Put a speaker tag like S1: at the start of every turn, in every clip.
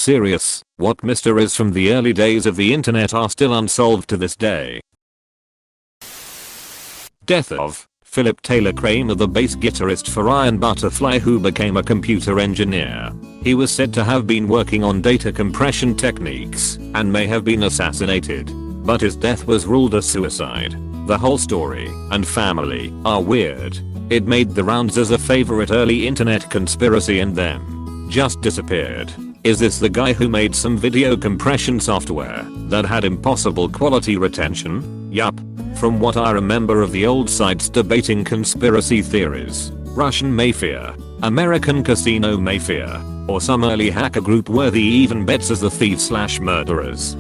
S1: Serious, what mysteries from the early days of the internet are still unsolved to this day? Death of Philip Taylor Cramer, the bass guitarist for Iron Butterfly, who became a computer engineer. He was said to have been working on data compression techniques and may have been assassinated, but his death was ruled a suicide. The whole story and family are weird. It made the rounds as a favorite early internet conspiracy and then just disappeared. Is this the guy who made some video compression software that had impossible quality retention? Yup. From what I remember of the old sites debating conspiracy theories, Russian Mafia, American Casino Mafia, or some early hacker group worthy even bets as the thieves/murderers.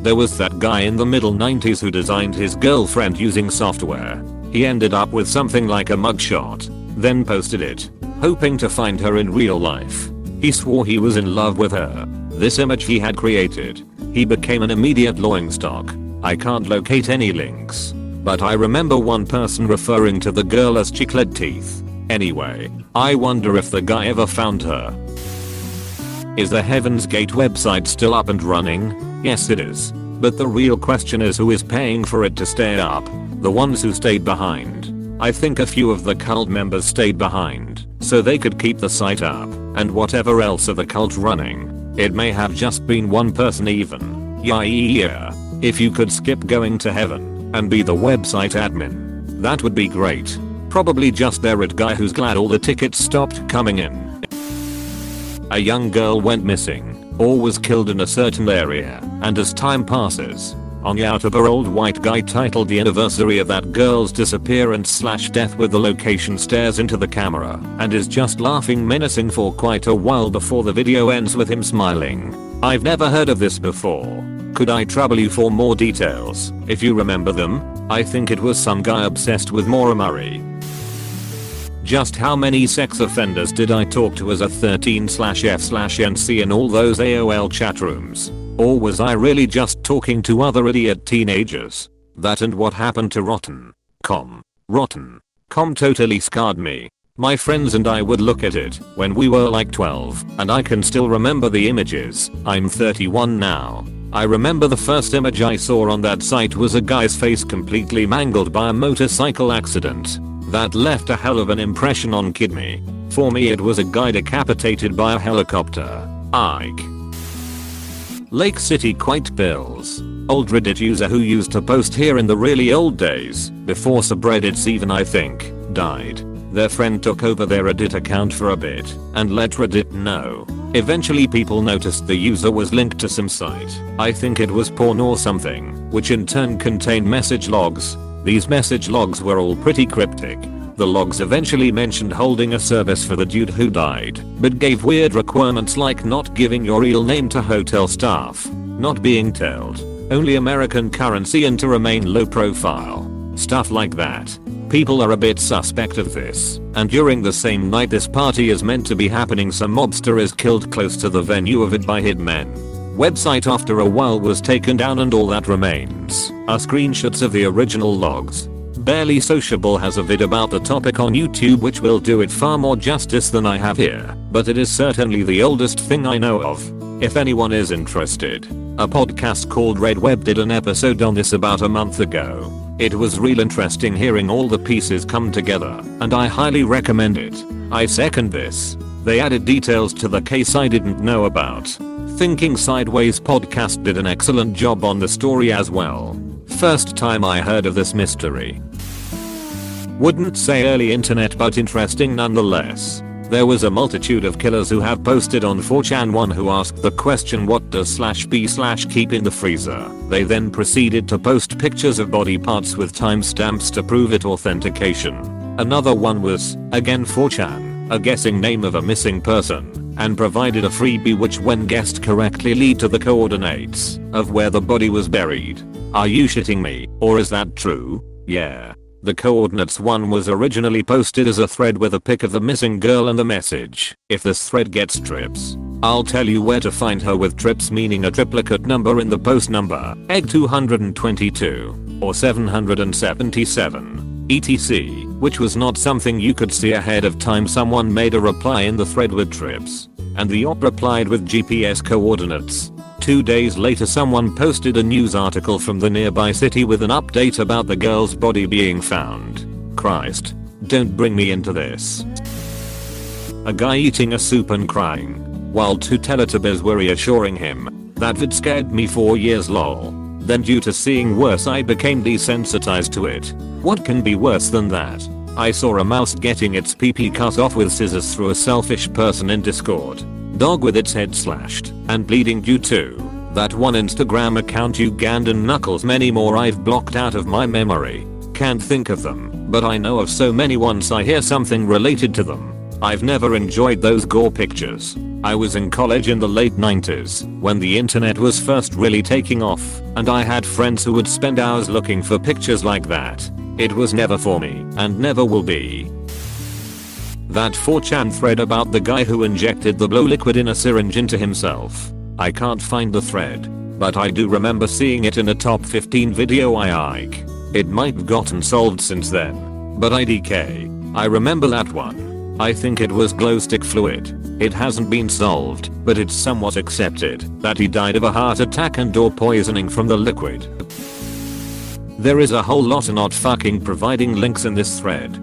S1: There was that guy in the middle 90s who designed his girlfriend using software. He ended up with something like a mugshot, then posted it, hoping to find her in real life. He swore he was in love with her. This image he had created, he became an immediate laughingstock. I can't locate any links, but I remember one person referring to the girl as chiclet teeth. Anyway, I wonder if the guy ever found her. Is the Heavensgate website still up and running? Yes, it is. But the real question is, who is paying for it to stay up? The ones who stayed behind. I think a few of the cult members stayed behind so they could keep the site up, and whatever else of the cult running. It may have just been one person even. Yeah. If you could skip going to heaven and be the website admin, that would be great. Probably just that guy who's glad all the tickets stopped coming in. A young girl went missing or was killed in a certain area, and as time passes, on YouTuber Old White Guy titled The Anniversary of That Girl's Disappearance/Death with the location stares into the camera and is just laughing menacing for quite a while before the video ends with him smiling. I've never heard of this before. Could I trouble you for more details if you remember them? I think it was some guy obsessed with Maura Murray. Just how many sex offenders did I talk to as a 13/F/NC in all those AOL chat rooms? Or was I really just talking to other idiot teenagers? That and what happened to Rotten.com. Rotten.com totally scarred me. My friends and I would look at it when we were like 12, and I can still remember the images. I'm 31 now. I remember the first image I saw on that site was a guy's face completely mangled by a motorcycle accident. That left a hell of an impression on me. For me it was a guy decapitated by a helicopter. Ike. Lake City Quite Bills. Old Reddit user who used to post here in the really old days, before subreddits even I think, died. Their friend took over their Reddit account for a bit and let Reddit know. Eventually people noticed the user was linked to some site. I think it was porn or something, which in turn contained message logs. These message logs were all pretty cryptic. The logs eventually mentioned holding a service for the dude who died, but gave weird requirements like not giving your real name to hotel staff, not being told, only American currency and to remain low profile. Stuff like that. People are a bit suspect of this, and during the same night this party is meant to be happening, some mobster is killed close to the venue of it by hitmen. Website after a while was taken down and all that remains are screenshots of the original logs. Barely Sociable has a vid about the topic on YouTube which will do it far more justice than I have here, but it is certainly the oldest thing I know of. If anyone is interested, a podcast called Red Web did an episode on this about a month ago. It was real interesting hearing all the pieces come together, and I highly recommend it. I second this. They added details to the case I didn't know about. Thinking Sideways podcast did an excellent job on the story as well. First time I heard of this mystery. Wouldn't say early internet but interesting nonetheless. There was a multitude of killers who have posted on 4chan. One who asked the question, what does /b/keep in the freezer? They then proceeded to post pictures of body parts with timestamps to prove it authentication. Another one was, again 4chan, a guessing name of a missing person, and provided a freebie which when guessed correctly lead to the coordinates of where the body was buried. Are you shitting me, or is that true? Yeah. The coordinates one was originally posted as a thread with a pic of the missing girl and the message, if this thread gets trips, I'll tell you where to find her, with trips meaning a triplicate number in the post number, egg 222, or 777, etc., which was not something you could see ahead of time. Someone made a reply in the thread with trips. and the op replied with GPS coordinates. 2 days later someone posted a news article from the nearby city with an update about the girl's body being found. Christ. Don't bring me into this. A guy eating a soup and crying, while 2 Teletubbies were reassuring him. That vid scared me for years lol. Then due to seeing worse I became desensitized to it. What can be worse than that? I saw a mouse getting its pee-pee cut off with scissors through a selfish person in Discord. Dog with its head slashed and bleeding due to that one Instagram account Ugandan Knuckles. Many more I've blocked out of my memory. Can't think of them, but I know of so many once I hear something related to them. I've never enjoyed those gore pictures. I was in college in the late 90s when the internet was first really taking off, and I had friends who would spend hours looking for pictures like that. It was never for me and never will be. That 4chan thread about the guy who injected the blow liquid in a syringe into himself. I can't find the thread, but I do remember seeing it in a top 15 video I like. It might have gotten solved since then, but IDK. I remember that one. I think it was glow stick fluid. It hasn't been solved, but it's somewhat accepted that he died of a heart attack and or poisoning from the liquid. There is a whole lot of not fucking providing links in this thread.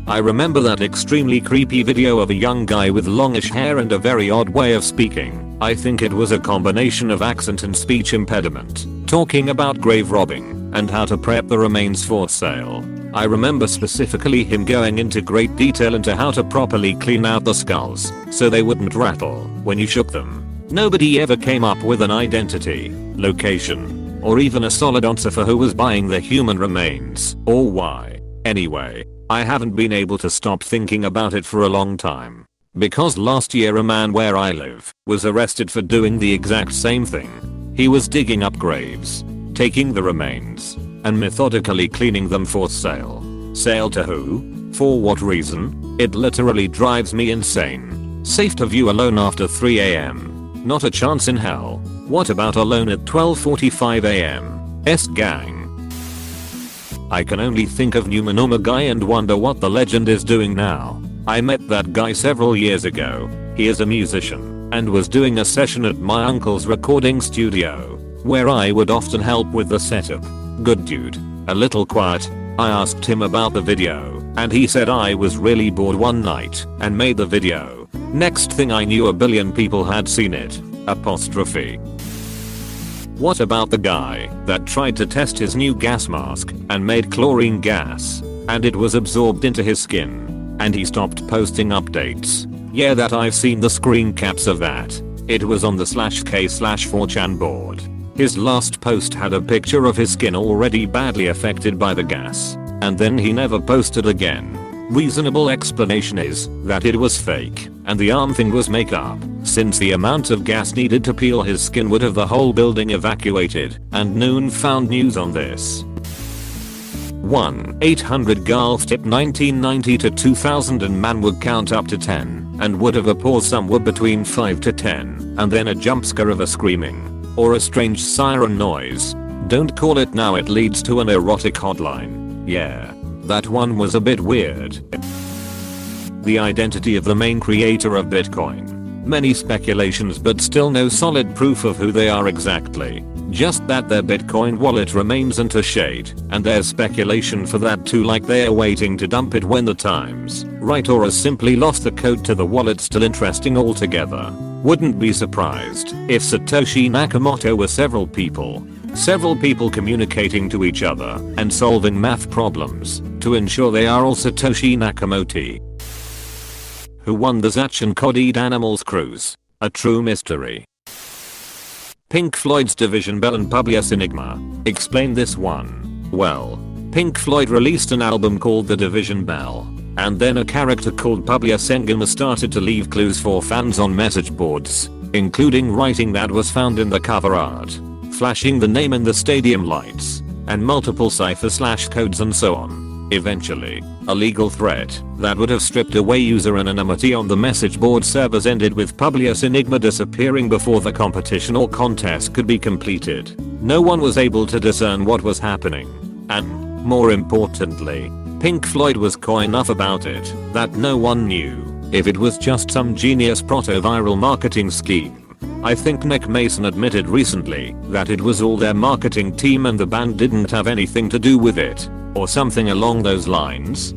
S1: I remember that extremely creepy video of a young guy with longish hair and a very odd way of speaking. I think it was a combination of accent and speech impediment, talking about grave robbing and how to prep the remains for sale. I remember specifically him going into great detail into how to properly clean out the skulls so they wouldn't rattle when you shook them. Nobody ever came up with an identity, location, or even a solid answer for who was buying the human remains or why. Anyway, I haven't been able to stop thinking about it for a long time. Because last year a man where I live was arrested for doing the exact same thing. He was digging up graves, taking the remains, and methodically cleaning them for sale. Sale to who? For what reason? It literally drives me insane. Safe to view alone after 3 AM. Not a chance in hell. What about alone at 12:45 AM? Gang. I can only think of Numanoma guy and wonder what the legend is doing now. I met that guy several years ago. He is a musician and was doing a session at my uncle's recording studio, where I would often help with the setup. Good dude. A little quiet. I asked him about the video, and he said I was really bored one night and made the video. Next thing I knew, 1 billion people had seen it. Apostrophe. What about the guy that tried to test his new gas mask and made chlorine gas, and it was absorbed into his skin, and he stopped posting updates? Yeah, that I've seen the screen caps of that. It was on the /k/4chan board. His last post had a picture of his skin already badly affected by the gas, and then he never posted again. Reasonable explanation is that it was fake and the arm thing was makeup, since the amount of gas needed to peel his skin would have the whole building evacuated, and Noon found news on this. 1-800 Gulf tip 1990 to 2000 and man would count up to 10 and would have a pause somewhere between 5 to 10 and then a jump scare of a screaming or a strange siren noise. Don't call it now, it leads to an erotic hotline. Yeah, that one was a bit weird. The identity of the main creator of Bitcoin. Many speculations but still no solid proof of who they are exactly. Just that their Bitcoin wallet remains untouched, and there's speculation for that too, like they're waiting to dump it when the time's right, or has simply lost the code to the wallet. Still interesting altogether. Wouldn't be surprised if Satoshi Nakamoto were several people communicating to each other and solving math problems to ensure they are all Satoshi Nakamoto. Who won the Zach and Codied Animals cruise? A true mystery. Pink Floyd's Division Bell and Publius Enigma. Explain this one. Well, Pink Floyd released an album called The Division Bell, and then a character called Publius Enigma started to leave clues for fans on message boards, including writing that was found in the cover art, flashing the name in the stadium lights, and multiple cipher/codes and so on. Eventually, a legal threat that would have stripped away user anonymity on the message board servers ended with Publius Enigma disappearing before the competition or contest could be completed. No one was able to discern what was happening, and, more importantly, Pink Floyd was coy enough about it that no one knew If it was just some genius proto-viral marketing scheme. I think Nick Mason admitted recently that it was all their marketing team and the band didn't have anything to do with it, or something along those lines.